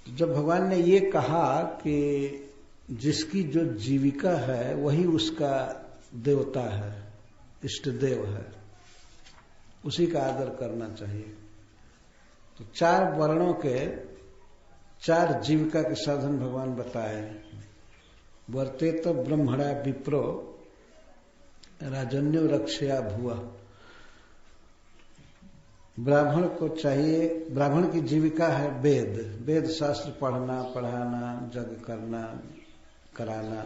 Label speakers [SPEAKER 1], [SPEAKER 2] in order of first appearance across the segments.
[SPEAKER 1] जब भगवान ने ये कहा कि जिसकी जो जीविका है वही उसका देवता है, इष्ट देव है, उसी का आदर करना चाहिए। तो 4 वर्णों के 4 जीविका के साधन भगवान बताए। वर्तेत ब्रह्मणा विप्रो राजन्यो रक्षया भुवा। ब्राह्मण को चाहिए, ब्राह्मण की जीविका है वेद, वेद शास्त्र पढ़ना, पढ़ाना, यज्ञ करना, कराना,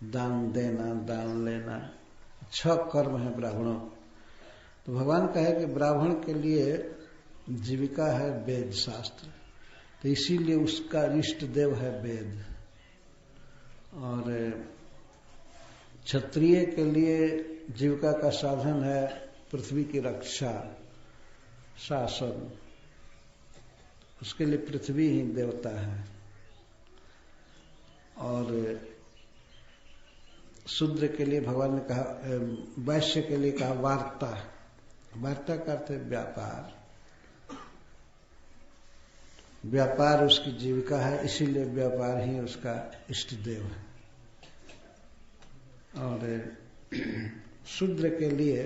[SPEAKER 1] दान देना, दान लेना, 6 कर्म है ब्राह्मणों। तो भगवान कहे कि ब्राह्मण के लिए जीविका है वेद शास्त्र, तो इसीलिए उसका इष्ट देव है वेद। और क्षत्रिय के लिए जीविका का साधन है पृथ्वी की रक्षा, शासन, उसके लिए पृथ्वी ही देवता है। और शूद्र के लिए भगवान ने कहा, वैश्य के लिए कहा वार्ता, वार्ता का अर्थ है व्यापार, व्यापार उसकी जीविका है, इसीलिए व्यापार ही उसका इष्ट देव है। और शूद्र के लिए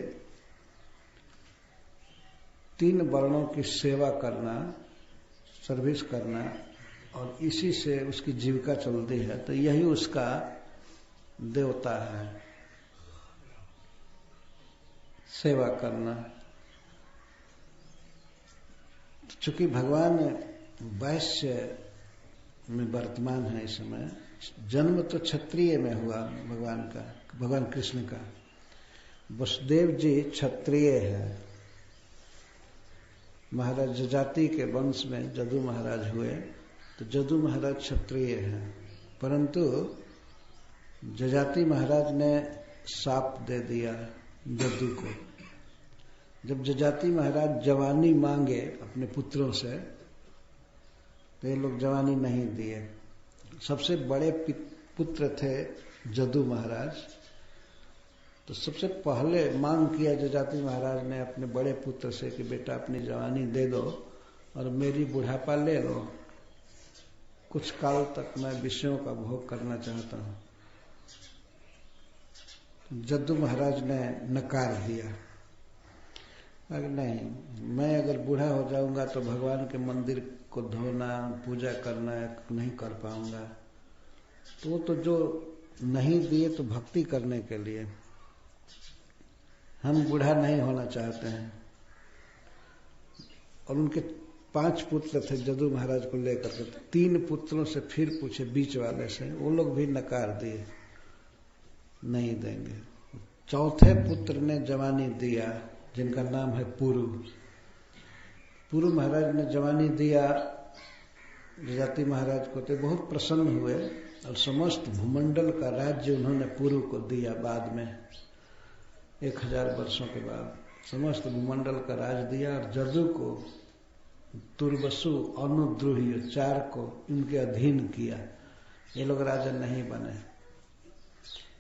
[SPEAKER 1] 3 वर्णों की सेवा करना, सर्विस करना, और इसी से उसकी जीविका चलती है, तो यही उसका देवता है, सेवा करना। चूंकि भगवान वैश्य में वर्तमान है इस समय, जन्म तो क्षत्रिय में हुआ भगवान का, भगवान कृष्ण का। वसुदेव जी क्षत्रिय है, महाराज जजाति के वंश में जदु महाराज हुए, तो जदु महाराज क्षत्रिय है। परंतु जजाति महाराज ने शाप दे दिया जदु को। जब जजाति महाराज जवानी मांगे अपने पुत्रों से, तो ये लोग जवानी नहीं दिए। सबसे बड़े पुत्र थे जदु महाराज, तो सबसे पहले मांग किया जजाति महाराज ने अपने बड़े पुत्र से कि बेटा अपनी जवानी दे दो और मेरी बुढ़ापा ले लो, कुछ काल तक मैं विषयों का भोग करना चाहता हूं। जद्दू महाराज ने नकार दिया, अगर नहीं, मैं अगर बूढ़ा हो जाऊंगा तो भगवान के मंदिर को धोना, पूजा करना नहीं कर पाऊंगा। तो जो नहीं दिए तो भक्ति करने के लिए, हम बूढ़ा नहीं होना चाहते हैं। और उनके 5 पुत्र थे जदू महाराज को लेकर के, 3 पुत्रों से फिर पूछे बीच वाले से, वो लोग भी नकार दिए, नहीं देंगे। चौथे पुत्र ने जवानी दिया, जिनका नाम है पुरु। पुरु महाराज ने जवानी दिया जजाति महाराज को, तो बहुत प्रसन्न हुए और समस्त भूमंडल का राज्य उन्होंने पुरु को दिया। बाद में 1000 वर्षों के बाद समस्त भूमंडल का राज दिया, और जदु को, तुर्वसु, अनुद्रोही 4 को इनके अधीन किया। ये लोग राजा नहीं बने।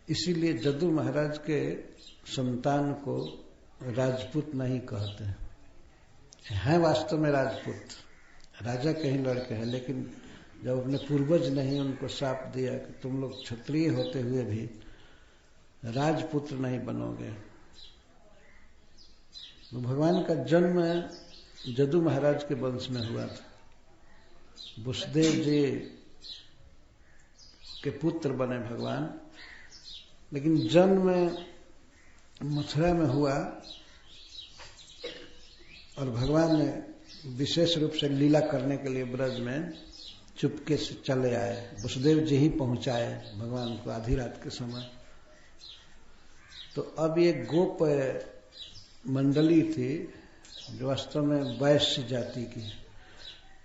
[SPEAKER 1] इसीलिए जदु महाराज के संतान को राजपूत नहीं कहते हैं, वास्तव में राजपूत, राजा के ही लड़के हैं, लेकिन जब अपने पूर्वज ने ही उनको शाप दिया कि तुम लोग क्षत्रिय होते हुए भी राजपुत्र नहीं बनोगे। तो भगवान का जन्म जदु महाराज के वंश में हुआ था। वसुदेव जी के पुत्र बने भगवान, लेकिन जन्म मथुरा में हुआ, और भगवान ने विशेष रूप से लीला करने के लिए ब्रज में चुपके से चले आए। वसुदेव जी ही पहुंचाए भगवान को आधी रात के समय। तो अब ये गोप मंडली थी जो वास्तव में वैश्य जाति की,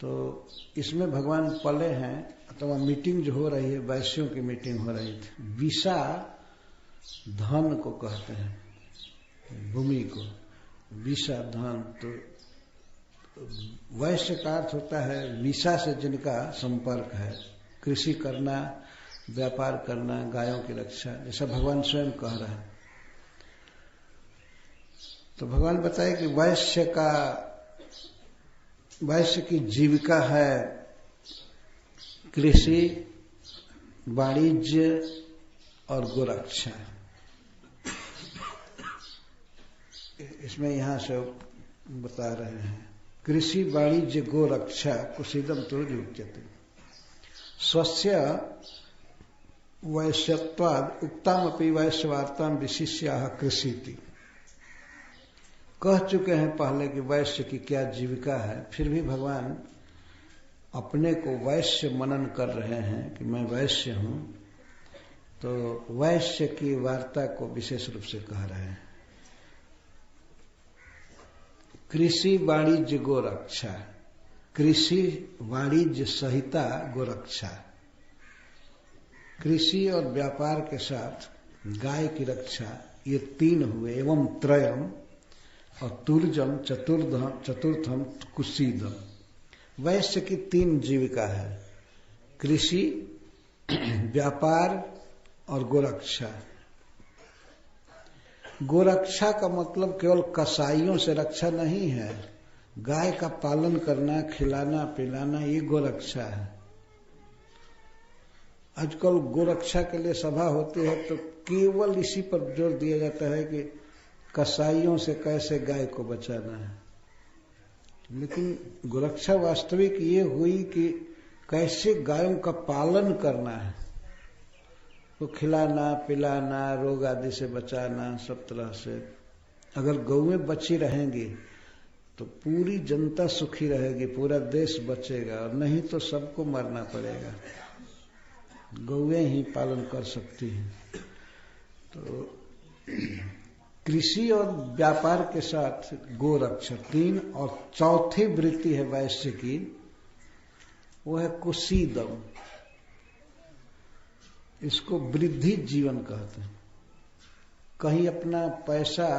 [SPEAKER 1] तो इसमें भगवान पले हैं, अथवा मीटिंग जो हो रही है वैश्यों की मीटिंग हो रही थी। विषा धन को कहते हैं, भूमि को विषा धन। तो वैश्य का अर्थ होता है विषा से जिनका संपर्क है, कृषि करना, व्यापार करना, गायों की रक्षा, जैसा भगवान स्वयं कह रहे हैं। तो भगवान बताए कि वैश्य की जीविका है कृषि, वाणिज्य और गोरक्षा। इसमें यहां से बता रहे हैं कृषि वाणिज्य गोरक्षा कुसीदम तो युज्यते स्वस्य वैश्यत्वाद उक्तामपि वैश्यवार्ताम विशिष्याः कृषिति। कह चुके हैं पहले कि वैश्य की क्या जीविका है, फिर भी भगवान अपने को वैश्य मनन कर रहे हैं कि मैं वैश्य हूं, तो वैश्य की वार्ता को विशेष रूप से कह रहे हैं। कृषि वाणिज्य गोरक्षा, कृषि वाणिज्य सहिता गोरक्षा, कृषि और व्यापार के साथ गाय की रक्षा, ये तीन हुए। एवं त्रयम और तुर्जम चतुर्थम कुसीदम। वैश्य की तीन जीविका है, कृषि, व्यापार और गोरक्षा। गोरक्षा का मतलब केवल कसाईयों से रक्षा नहीं है, गाय का पालन करना, खिलाना पिलाना, ये गोरक्षा है। आजकल गोरक्षा के लिए सभा होती है तो केवल इसी पर जोर दिया जाता है कि कसाईयों से कैसे गाय को बचाना है, लेकिन गोरक्षा वास्तविक ये हुई कि कैसे गायों का पालन करना है, तो खिलाना पिलाना, रोग आदि से बचाना, सब तरह से। अगर गौएं बची रहेंगी तो पूरी जनता सुखी रहेगी, पूरा देश बचेगा, और नहीं तो सबको मरना पड़ेगा। गौएं ही पालन कर सकती हैं। तो कृषि और व्यापार के साथ गोरक्षा तीन, और चौथी वृत्ति है वैश्य की, वो है कुसीदम। इसको वृद्धि जीवन कहते हैं। कहीं अपना पैसा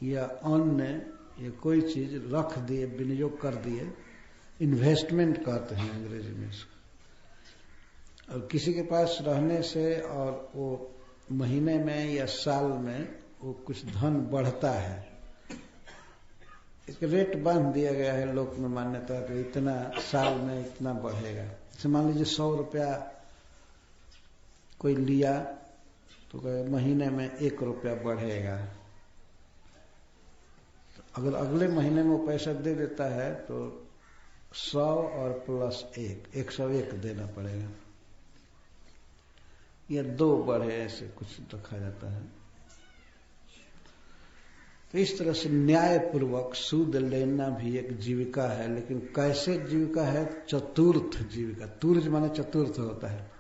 [SPEAKER 1] या अन्न या कोई चीज रख दिए, विनियोग कर दिए, इन्वेस्टमेंट कहते हैं अंग्रेजी में इसको। और किसी के पास रहने से और वो महीने में या साल में वो कुछ धन बढ़ता है, एक रेट बांध दिया गया है लोक में मान्यता कि इतना साल में इतना बढ़ेगा। जैसे मान लीजिए 100 रुपया कोई लिया तो महीने में 1 रुपया बढ़ेगा। तो अगर अगले महीने में वो पैसा दे देता है तो 100 और प्लस 1, 101 देना पड़ेगा, या 2 बढ़े, ऐसे कुछ रखा जाता है। तो इस तरह से न्याय पूर्वक सूद लेना भी एक जीविका है, लेकिन कैसे जीविका है? चतुर्थ जीविका। तुर्ज माने चतुर्थ होता है।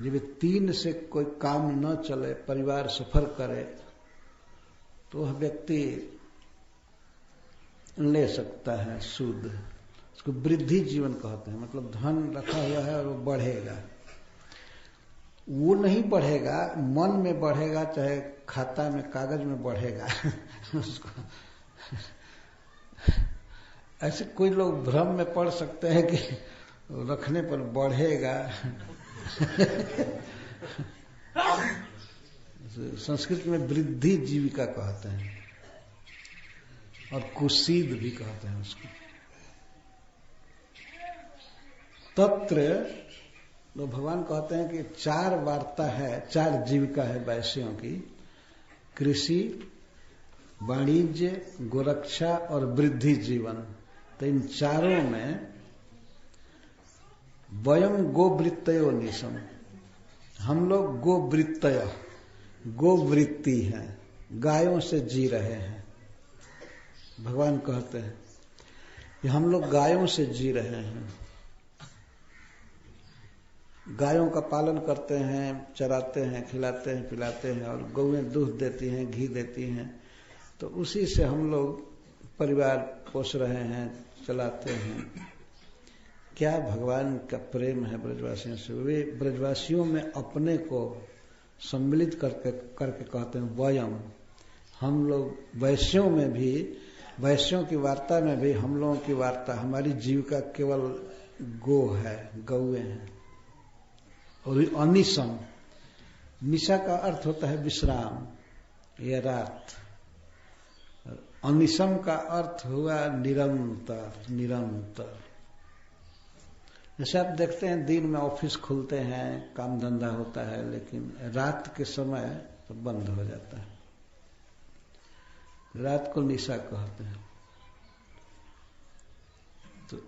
[SPEAKER 1] जब 3 से कोई काम न चले, परिवार सफर करे, तो वह व्यक्ति ले सकता है सूद। उसको वृद्धि जीवन कहते हैं, मतलब धन रखा हुआ है और वो बढ़ेगा। वो नहीं बढ़ेगा, मन में बढ़ेगा, चाहे खाता में कागज में बढ़ेगा उसको ऐसे कोई लोग भ्रम में पड़ सकते हैं कि रखने पर बढ़ेगा संस्कृत में वृद्धि जीविका कहते हैं, और कुसीद भी कहते हैं उसको। तत्र तो भगवान कहते हैं कि 4 वार्ता है, 4 जीविका है वैश्यों की, कृषि, वाणिज्य, गोरक्षा और वृद्धि जीवन। तो इन चारों में वयम गोवृत्तयो निशम, हम लोग गोवृत्तय, गोवृत्ति हैं, गायों से जी रहे हैं। भगवान कहते हैं कि हम लोग गायों से जी रहे हैं, गायों का पालन करते हैं, चराते हैं, खिलाते हैं, पिलाते हैं, और गौएं दूध देती हैं, घी देती हैं, तो उसी से हम लोग परिवार पोष रहे हैं, चलाते हैं। क्या भगवान का प्रेम है ब्रजवासियों से। वे ब्रजवासियों में अपने को सम्मिलित करके कहते हैं वयम, हम लोग। वैश्यों में भी, वैश्यों की वार्ता में भी हम लोगों की वार्ता, हमारी जीविका केवल गो है, गौएं हैं। और अनिशम, निशा का अर्थ होता है विश्राम या रात, अनिशम का अर्थ हुआ निरंतर, निरंतर। जैसे आप देखते हैं दिन में ऑफिस खुलते हैं, काम धंधा होता है, लेकिन रात के समय तो बंद हो जाता है। रात को निशा कहते हैं। तो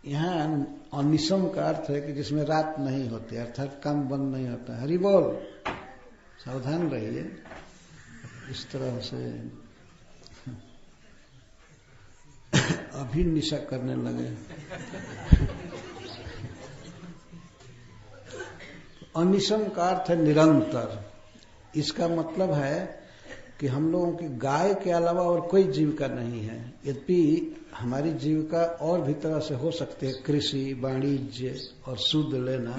[SPEAKER 1] यहाँ अनिशम का अर्थ है कि जिसमें रात नहीं होती, अर्थात काम बंद नहीं होता। हरि बोल, सावधान रहिए। इस तरह से अभी निशा करने लगे। अनिशम का अर्थ है निरंतर। इसका मतलब है कि हम लोगों की गाय के अलावा और कोई जीविका नहीं है। यद्यपि हमारी जीविका और भी तरह से हो सकती है, कृषि, वाणिज्य और सूद लेना,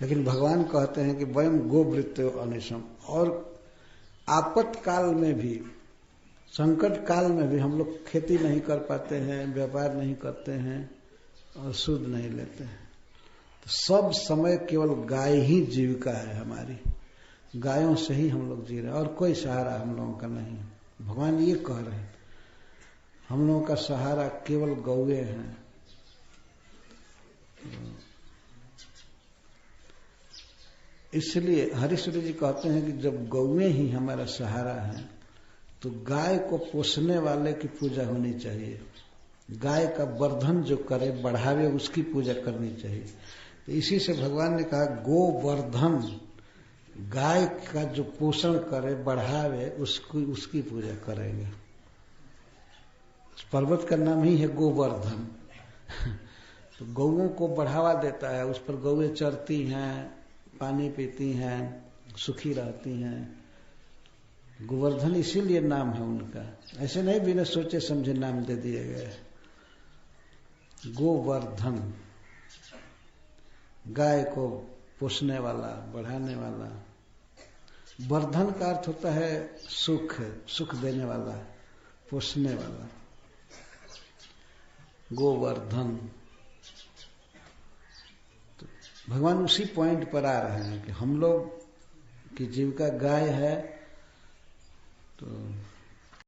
[SPEAKER 1] लेकिन भगवान कहते हैं कि वयम गोवृत्तो अनिशम। और आपत्काल में भी, संकट काल में भी हम लोग खेती नहीं कर पाते हैं, व्यापार नहीं करते हैं और सूद नहीं लेते हैं। तो सब समय केवल गाय ही जीविका है हमारी। गायों से ही हम लोग जी रहे हैं और कोई सहारा हम लोगों का नहीं। भगवान ये कह रहे हैं, हम लोगों का सहारा केवल गौएं हैं। इसलिए हरीश्वरी जी कहते हैं कि जब गौएं ही हमारा सहारा है तो गाय को पोसने वाले की पूजा होनी चाहिए। गाय का वर्धन जो करे, बढ़ावे, उसकी पूजा करनी चाहिए। तो इसी से भगवान ने कहा गोवर्धन, गाय का जो पोषण करे, बढ़ावे, उसकी पूजा करेंगे। पर्वत का नाम ही है गोवर्धन। तो गौओं को बढ़ावा देता है, उस पर गौएं चरती हैं, पानी पीती हैं, सुखी रहती हैं। गोवर्धन इसीलिए नाम है उनका, ऐसे नहीं बिना सोचे समझे नाम दे दिए गए। गोवर्धन, गाय को पोषने वाला, बढ़ाने वाला। वर्धन का अर्थ होता है सुख, सुख देने वाला, पोषने वाला। गोवर्धन। तो भगवान उसी पॉइंट पर आ रहे हैं कि हम लोग की जीविका गाय है, तो